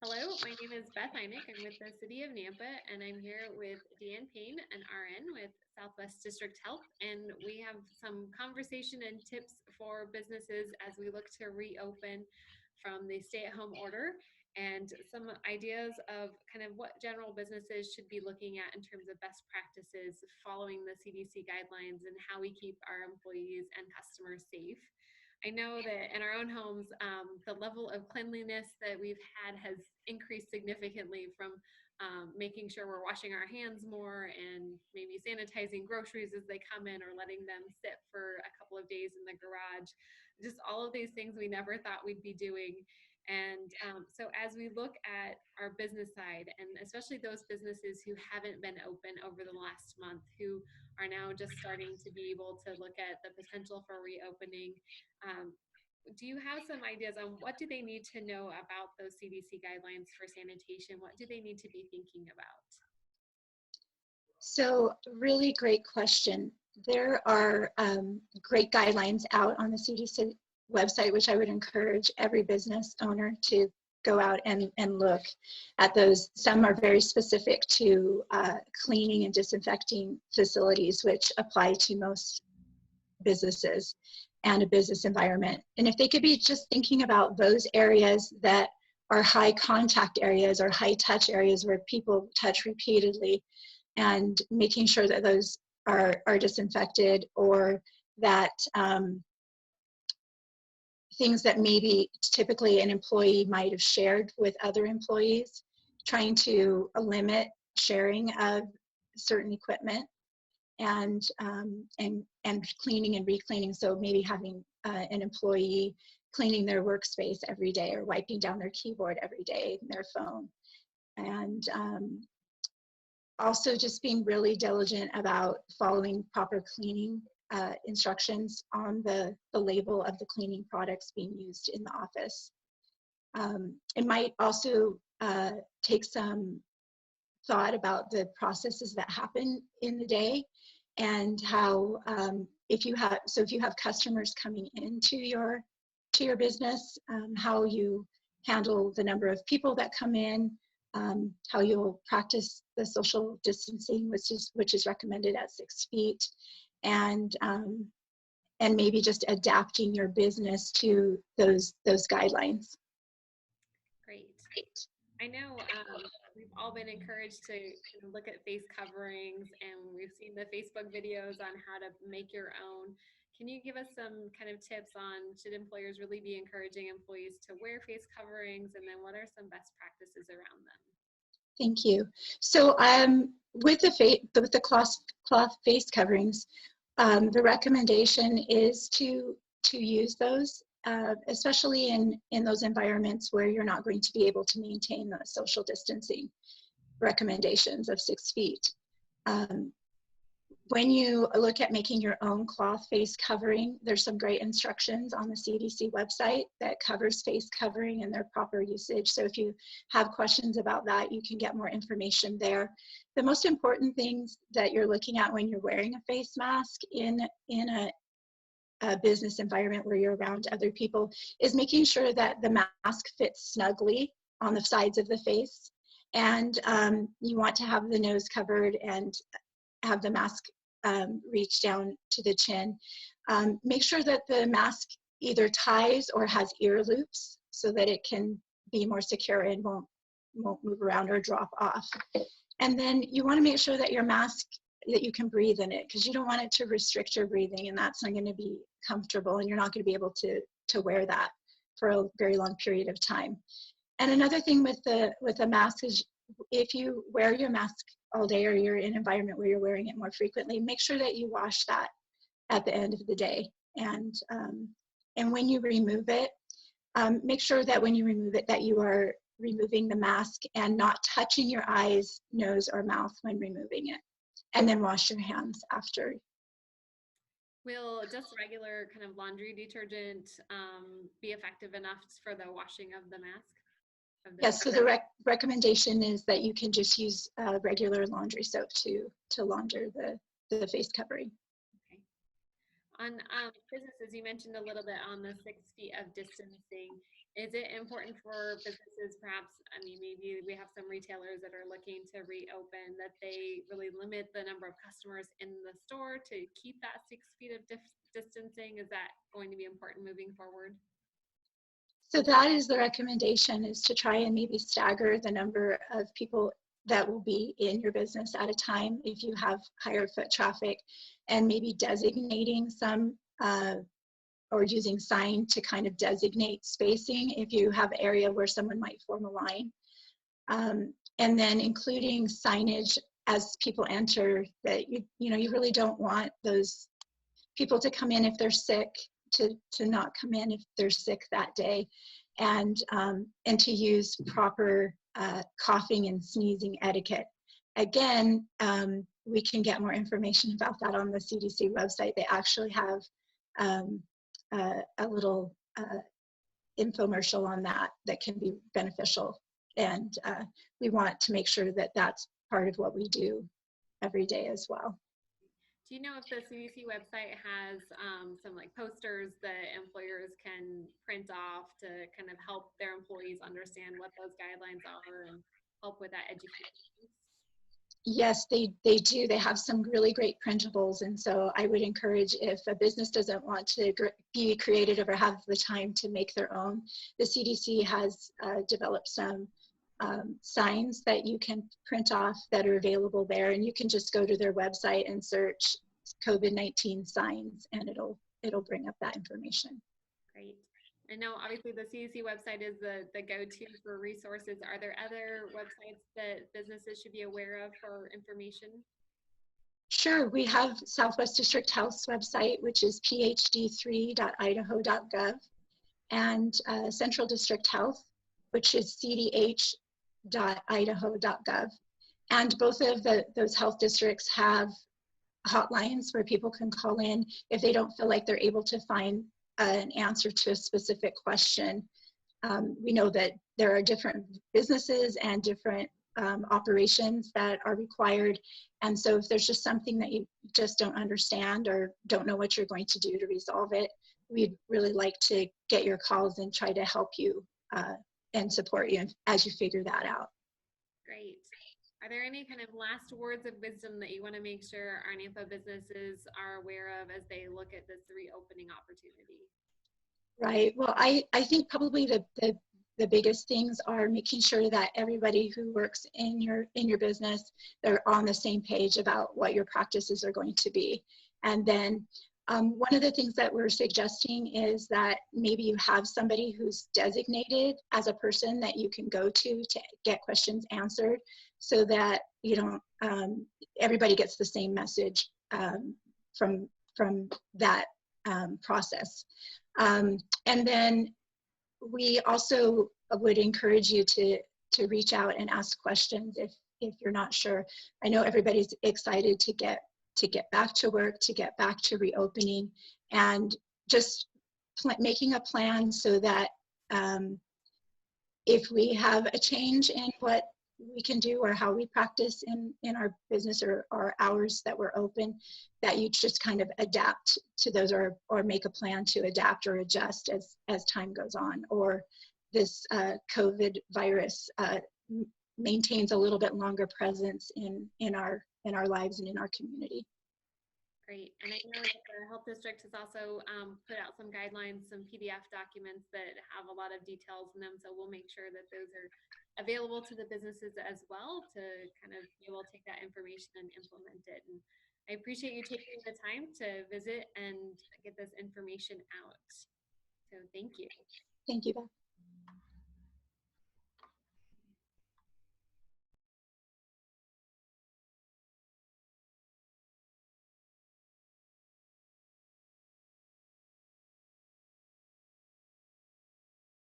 Hello, my name is Beth Heineck. I'm with the City of Nampa, and I'm here with Dan Payne, an RN with Southwest District Health. And we have some conversation and tips for businesses as we look to reopen from the stay-at-home order, and some ideas of kind of what general businesses should be looking at in terms of best practices following the CDC guidelines and how we keep our employees and customers safe. I know that in our own homes, the level of cleanliness that we've had has increased significantly from making sure we're washing our hands more and maybe sanitizing groceries as they come in or letting them sit for a couple of days in the garage. Just all of these things we never thought we'd be doing. And so as we look at our business side, and especially those businesses who haven't been open over the last month, who are now just starting to be able to look at the potential for reopening, um, do you have some ideas on what do they need to know about those CDC guidelines for sanitation? What do they need to be thinking about? So really great question. There are great guidelines out on the CDC website, which I would encourage every business owner to go out and look at those. Some are very specific to cleaning and disinfecting facilities, which apply to most businesses and a business environment. And if they could be just thinking about those areas that are high contact areas or high touch areas where people touch repeatedly, and making sure that those are disinfected, or that things that maybe typically an employee might have shared with other employees, trying to limit sharing of certain equipment, and cleaning and re-cleaning. So maybe having an employee cleaning their workspace every day, or wiping down their keyboard every day, their phone. And also just being really diligent about following proper cleaning instructions on the label of the cleaning products being used in the office. It might also take some thought about the processes that happen in the day, and how if you have customers coming into your business, how you handle the number of people that come in, how you'll practice the social distancing, which is recommended at 6 feet, and maybe just adapting your business to those guidelines. Great. I know we've all been encouraged to look at face coverings, and we've seen the Facebook videos on how to make your own. Can you give us some kind of tips on, should employers really be encouraging employees to wear face coverings, and then what are some best practices around them? Thank you. So with the cloth face coverings, the recommendation is to use those, especially in those environments where you're not going to be able to maintain the social distancing recommendations of 6 feet. When you look at making your own cloth face covering, there's some great instructions on the CDC website that covers face covering and their proper usage. So if you have questions about that, you can get more information there. The most important things that you're looking at when you're wearing a face mask in a business environment where you're around other people is making sure that the mask fits snugly on the sides of the face. And you want to have the nose covered and have the mask reach down to the chin. Make sure that the mask either ties or has ear loops so that it can be more secure and won't move around or drop off. And then you want to make sure that your mask, that you can breathe in it, because you don't want it to restrict your breathing, and that's not going to be comfortable, and you're not going to be able to wear that for a very long period of time. And another thing with the mask is, if you wear your mask all day, or you're in an environment where you're wearing it more frequently, make sure that you wash that at the end of the day. And when you remove it, make sure that when you remove it, that you are removing the mask and not touching your eyes, nose, or mouth when removing it. And then wash your hands after. Will just regular kind of laundry detergent be effective enough for the washing of the mask? Yes, so the recommendation is that you can just use regular laundry soap to launder the face covering. Okay. On businesses, you mentioned a little bit on the 6 feet of distancing, Is it important for businesses, perhaps, I mean, maybe we have some retailers that are looking to reopen, that they really limit the number of customers in the store to keep that 6 feet of distancing? Is that going to be important moving forward? So that is the recommendation, is to try and maybe stagger the number of people that will be in your business at a time if you have higher foot traffic, and maybe designating some or using sign to kind of designate spacing if you have an area where someone might form a line. And then including signage as people enter, that you really don't want those people to come in if they're sick, to not come in if they're sick that day, and to use proper coughing and sneezing etiquette. Again, we can get more information about that on the CDC website. They actually have a little infomercial on that that can be beneficial. And we want to make sure that that's part of what we do every day as well. Do you know if the CDC website has some like posters that employers can print off to kind of help their employees understand what those guidelines are and help with that education? Yes, they do. They have some really great printables. And so I would encourage, if a business doesn't want to be creative or have the time to make their own, the CDC has developed some signs that you can print off that are available there. And you can just go to their website and search COVID-19 signs, and it'll bring up that information. Great. I know obviously the CDC website is the go-to for resources. Are there other websites that businesses should be aware of for information? Sure, we have Southwest District Health's website, which is phd3.idaho.gov, and Central District Health, which is cdh.idaho.gov. And both of those health districts have hotlines where people can call in if they don't feel like they're able to find an answer to a specific question. We know that there are different businesses and different operations that are required. And so if there's just something that you just don't understand or don't know what you're going to do to resolve it, we'd really like to get your calls and try to help you and support you as you figure that out. Great. Are there any kind of last words of wisdom that you want to make sure our Nampa businesses are aware of as they look at this reopening opportunity? Right. Well, I think probably the biggest things are making sure that everybody who works in your business, they're on the same page about what your practices are going to be. And then one of the things that we're suggesting is that maybe you have somebody who's designated as a person that you can go to get questions answered, so that you don't everybody gets the same message from that process. And then we also would encourage you to reach out and ask questions if you're not sure. I know everybody's excited to get back to work, to get back to reopening, and just making a plan so that if we have a change in what we can do or how we practice in our business or our hours that we're open, that you just kind of adapt to those, or make a plan to adapt or adjust as time goes on, or this COVID virus maintains a little bit longer presence in our lives and in our community. Great. And I know that the health district has also put out some guidelines, some PDF documents that have a lot of details in them. So we'll make sure that those are available to the businesses as well, to kind of be able to take that information and implement it. And I appreciate you taking the time to visit and get this information out. So thank you. Thank you, Beth.